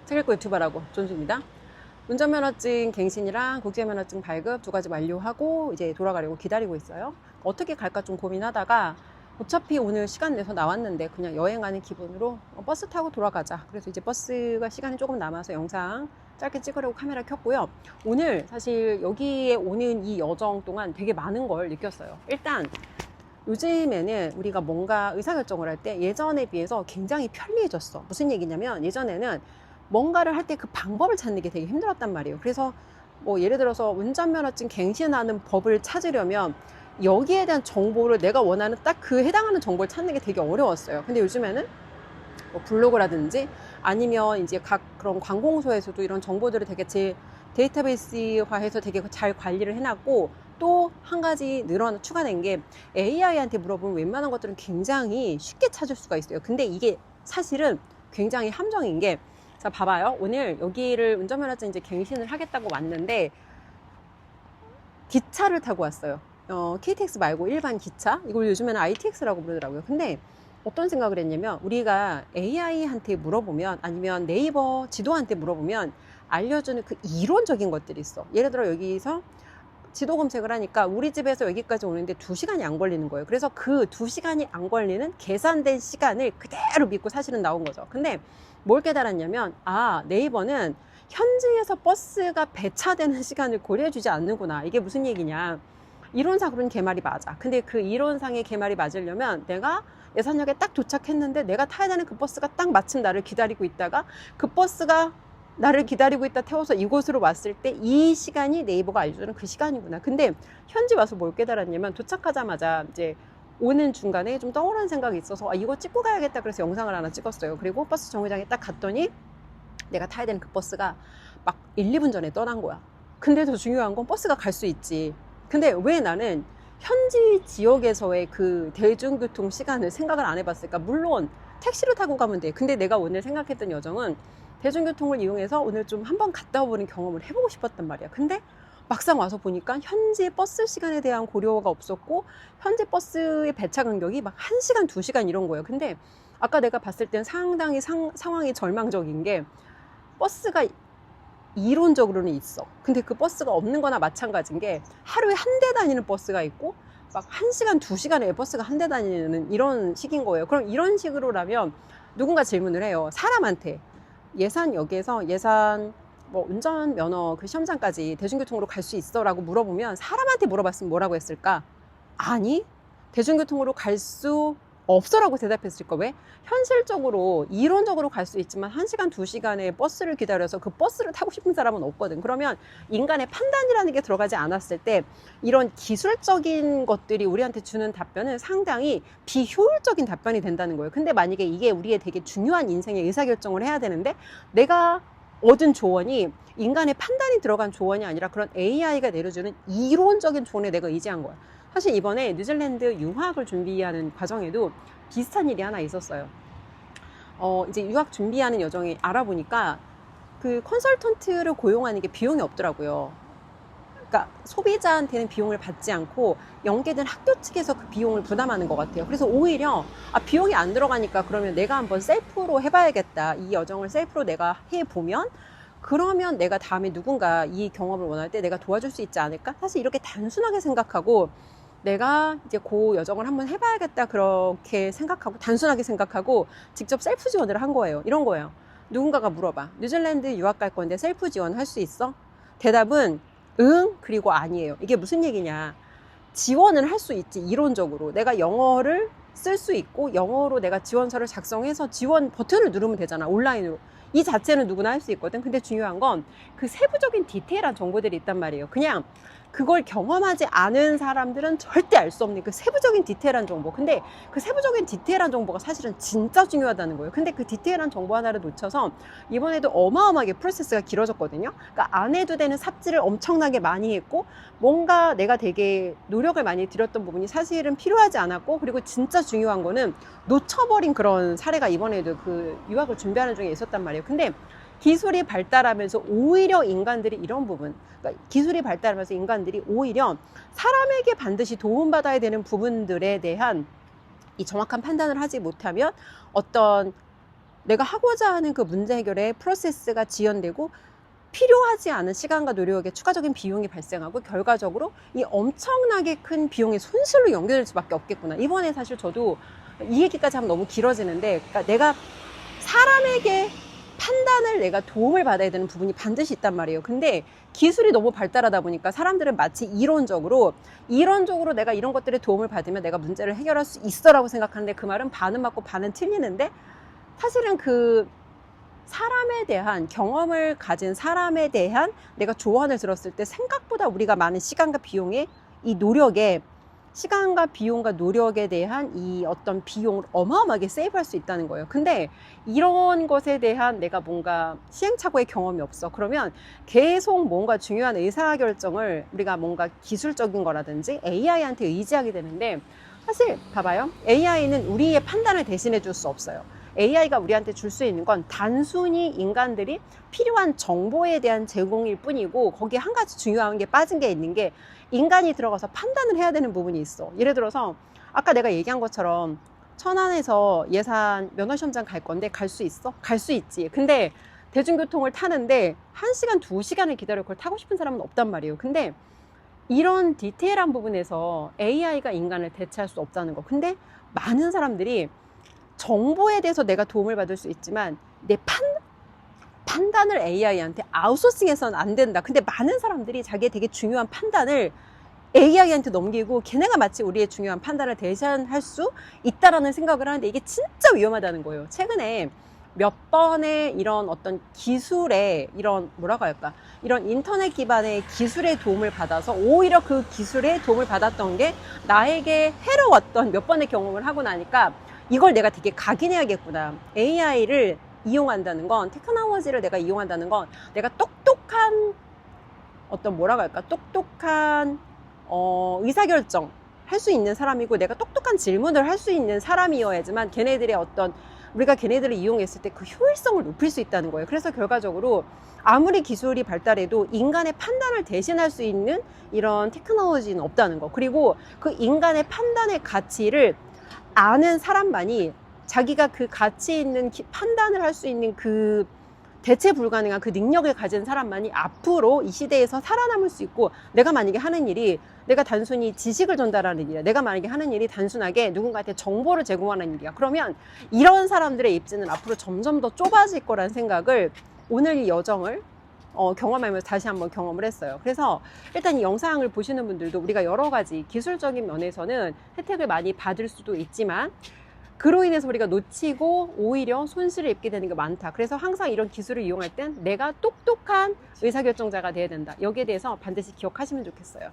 책 읽고 유튜버라고 존수입니다. 운전면허증 갱신이랑 국제면허증 발급 두 가지 완료하고 이제 돌아가려고 기다리고 있어요. 어떻게 갈까 좀 고민하다가 어차피 오늘 시간 내서 나왔는데 그냥 여행하는 기분으로 버스 타고 돌아가자. 그래서 이제 버스가 시간이 조금 남아서 영상 짧게 찍으려고 카메라 켰고요. 오늘 사실 여기에 오는 이 여정 동안 되게 많은 걸 느꼈어요. 일단 요즘에는 우리가 뭔가 의사결정을 할 때 예전에 비해서 굉장히 편리해졌어. 무슨 얘기냐면 예전에는 뭔가를 할 때 그 방법을 찾는 게 되게 힘들었단 말이에요. 그래서 뭐 예를 들어서 운전면허증 갱신하는 법을 찾으려면 여기에 대한 정보를 내가 원하는 딱 그 해당하는 정보를 찾는 게 되게 어려웠어요. 근데 요즘에는 뭐 블로그라든지 아니면 이제 각 그런 관공서에서도 이런 정보들을 되게 데이터베이스화해서 되게 잘 관리를 해놨고, 또 한 가지 추가된 게 AI한테 물어보면 웬만한 것들은 굉장히 쉽게 찾을 수가 있어요. 근데 이게 사실은 굉장히 함정인 게, 자 봐봐요. 오늘 여기를 운전면허증 이제 갱신을 하겠다고 왔는데 기차를 타고 왔어요. KTX 말고 일반 기차, 이걸 요즘에는 ITX라고 부르더라고요. 근데 어떤 생각을 했냐면, 우리가 AI한테 물어보면 아니면 네이버 지도한테 물어보면 알려주는 그 이론적인 것들이 있어. 예를 들어 여기서 지도 검색을 하니까 우리 집에서 여기까지 오는데 2시간이 안 걸리는 거예요. 그래서 그 2시간이 안 걸리는 계산된 시간을 그대로 믿고 사실은 나온 거죠. 근데 뭘 깨달았냐면, 네이버는 현지에서 버스가 배차되는 시간을 고려해주지 않는구나. 이게 무슨 얘기냐. 이론상으로는 걔 말이 맞아. 근데 그 이론상의 걔 말이 맞으려면 내가 예산역에 딱 도착했는데 내가 타야 되는 그 버스가 딱 마침 나를 기다리고 있다가 그 버스가 나를 기다리고 있다 태워서 이곳으로 왔을 때 이 시간이 네이버가 알려주는 그 시간이구나. 근데 현지 와서 뭘 깨달았냐면, 도착하자마자 이제 오는 중간에 좀 떠오르는 생각이 있어서 이거 찍고 가야겠다. 그래서 영상을 하나 찍었어요. 그리고 버스 정류장에 딱 갔더니 내가 타야 되는 그 버스가 막 1, 2분 전에 떠난 거야. 근데 더 중요한 건 버스가 갈 수 있지. 근데 왜 나는 현지 지역에서의 그 대중교통 시간을 생각을 안 해봤을까? 물론 택시를 타고 가면 돼. 근데 내가 오늘 생각했던 여정은 대중교통을 이용해서 오늘 좀 한번 갔다 와보는 경험을 해보고 싶었단 말이야. 근데 막상 와서 보니까 현지 버스 시간에 대한 고려가 없었고, 현지 버스의 배차 간격이 막 1시간, 2시간 이런 거예요. 근데 아까 내가 봤을 땐 상당히 상황이 절망적인 게, 버스가 이론적으로는 있어. 근데 그 버스가 없는 거나 마찬가지인 게, 하루에 한 대 다니는 버스가 있고 막 1시간, 2시간에 버스가 한 대 다니는 이런 식인 거예요. 그럼 이런 식으로라면 누군가 질문을 해요. 사람한테 예산역에서 뭐 운전면허 그 시험장까지 대중교통으로 갈 수 있어? 라고 물어보면 사람한테 물어봤으면 뭐라고 했을까? 아니, 대중교통으로 갈 수 없어 라고 대답했을 거. 왜? 현실적으로 이론적으로 갈 수 있지만 1시간 2시간의 버스를 기다려서 그 버스를 타고 싶은 사람은 없거든. 그러면 인간의 판단이라는 게 들어가지 않았을 때 이런 기술적인 것들이 우리한테 주는 답변은 상당히 비효율적인 답변이 된다는 거예요. 근데 만약에 이게 우리의 되게 중요한 인생의 의사결정을 해야 되는데 내가 얻은 조언이 인간의 판단이 들어간 조언이 아니라 그런 AI가 내려주는 이론적인 조언에 내가 의지한 거야. 사실 이번에 뉴질랜드 유학을 준비하는 과정에도 비슷한 일이 하나 있었어요. 이제 유학 준비하는 여정에 알아보니까 그 컨설턴트를 고용하는 게 비용이 없더라고요. 그러니까 소비자한테는 비용을 받지 않고 연계된 학교 측에서 그 비용을 부담하는 것 같아요. 그래서 오히려 비용이 안 들어가니까 그러면 내가 한번 셀프로 해봐야겠다. 이 여정을 셀프로 내가 해보면 그러면 내가 다음에 누군가 이 경험을 원할 때 내가 도와줄 수 있지 않을까? 사실 이렇게 단순하게 생각하고 내가 이제 그 여정을 한번 해봐야겠다 그렇게 생각하고 단순하게 생각하고 직접 셀프 지원을 한 거예요. 이런 거예요. 누군가가 물어봐. 뉴질랜드 유학 갈 건데 셀프 지원 할 수 있어? 대답은 응, 그리고 아니에요. 이게 무슨 얘기냐. 지원은 할 수 있지, 이론적으로. 내가 영어를 쓸 수 있고 영어로 내가 지원서를 작성해서 지원 버튼을 누르면 되잖아, 온라인으로. 이 자체는 누구나 할 수 있거든. 근데 중요한 건 그 세부적인 디테일한 정보들이 있단 말이에요. 그냥 그걸 경험하지 않은 사람들은 절대 알 수 없는 그 세부적인 디테일한 정보. 근데 그 세부적인 디테일한 정보가 사실은 진짜 중요하다는 거예요. 근데 그 디테일한 정보 하나를 놓쳐서 이번에도 어마어마하게 프로세스가 길어졌거든요. 그러니까 안 해도 되는 삽질을 엄청나게 많이 했고, 뭔가 내가 되게 노력을 많이 들였던 부분이 사실은 필요하지 않았고, 그리고 진짜 중요한 거는 놓쳐버린 그런 사례가 이번에도 그 유학을 준비하는 중에 있었단 말이에요. 근데 기술이 발달하면서 오히려 인간들이 이런 부분, 그러니까 기술이 발달하면서 인간들이 오히려 사람에게 반드시 도움받아야 되는 부분들에 대한 이 정확한 판단을 하지 못하면 어떤 내가 하고자 하는 그 문제 해결의 프로세스가 지연되고 필요하지 않은 시간과 노력에 추가적인 비용이 발생하고 결과적으로 이 엄청나게 큰 비용의 손실로 연결될 수밖에 없겠구나. 이번에 사실 저도 이 얘기까지 하면 너무 길어지는데, 그러니까 내가 사람에게 판단을 내가 도움을 받아야 되는 부분이 반드시 있단 말이에요. 근데 기술이 너무 발달하다 보니까 사람들은 마치 이론적으로 내가 이런 것들의 도움을 받으면 내가 문제를 해결할 수 있어라고 생각하는데, 그 말은 반은 맞고 반은 틀리는데, 사실은 그 사람에 대한 경험을 가진 사람에 대한 내가 조언을 들었을 때 생각보다 우리가 많은 시간과 비용에 이 노력에 시간과 비용과 노력에 대한 이 어떤 비용을 어마어마하게 세이브할 수 있다는 거예요. 근데 이런 것에 대한 내가 뭔가 시행착오의 경험이 없어. 그러면 계속 뭔가 중요한 의사결정을 우리가 뭔가 기술적인 거라든지 AI한테 의지하게 되는데, 사실 봐봐요. AI는 우리의 판단을 대신해 줄 수 없어요. AI가 우리한테 줄 수 있는 건 단순히 인간들이 필요한 정보에 대한 제공일 뿐이고, 거기에 한 가지 중요한 게 빠진 게 있는 게, 인간이 들어가서 판단을 해야 되는 부분이 있어. 예를 들어서 아까 내가 얘기한 것처럼 천안에서 예산 면허시험장 갈 건데 갈 수 있어? 갈 수 있지. 근데 대중교통을 타는데 1시간, 2시간을 기다려 그걸 타고 싶은 사람은 없단 말이에요. 근데 이런 디테일한 부분에서 AI가 인간을 대체할 수 없다는 거. 근데 많은 사람들이 정보에 대해서 내가 도움을 받을 수 있지만 내 판단을 AI한테 아웃소싱해서는 안 된다. 근데 많은 사람들이 자기의 되게 중요한 판단을 AI한테 넘기고 걔네가 마치 우리의 중요한 판단을 대신할 수 있다라는 생각을 하는데, 이게 진짜 위험하다는 거예요. 최근에 몇 번의 이런 어떤 기술의 이런 뭐라고 할까, 이런 인터넷 기반의 기술의 도움을 받아서 오히려 그 기술의 도움을 받았던 게 나에게 해로웠던 몇 번의 경험을 하고 나니까 이걸 내가 되게 각인해야겠구나. AI를 이용한다는 건, 테크놀로지를 내가 이용한다는 건 내가 똑똑한 어떤 뭐라고 할까, 똑똑한 의사결정 할 수 있는 사람이고, 내가 똑똑한 질문을 할 수 있는 사람이어야지만 걔네들의 어떤 우리가 걔네들을 이용했을 때 그 효율성을 높일 수 있다는 거예요. 그래서 결과적으로 아무리 기술이 발달해도 인간의 판단을 대신할 수 있는 이런 테크놀로지는 없다는 거. 그리고 그 인간의 판단의 가치를 아는 사람만이, 자기가 그 가치 있는 판단을 할 수 있는 그 대체 불가능한 그 능력을 가진 사람만이 앞으로 이 시대에서 살아남을 수 있고, 내가 만약에 하는 일이 내가 단순히 지식을 전달하는 일이야, 내가 만약에 하는 일이 단순하게 누군가한테 정보를 제공하는 일이야, 그러면 이런 사람들의 입지는 앞으로 점점 더 좁아질 거라는 생각을 오늘 이 여정을 경험하면서 다시 한번 경험을 했어요. 그래서 일단 이 영상을 보시는 분들도 우리가 여러 가지 기술적인 면에서는 혜택을 많이 받을 수도 있지만, 그로 인해서 우리가 놓치고 오히려 손실을 입게 되는 게 많다. 그래서 항상 이런 기술을 이용할 땐 내가 똑똑한 의사결정자가 돼야 된다. 여기에 대해서 반드시 기억하시면 좋겠어요.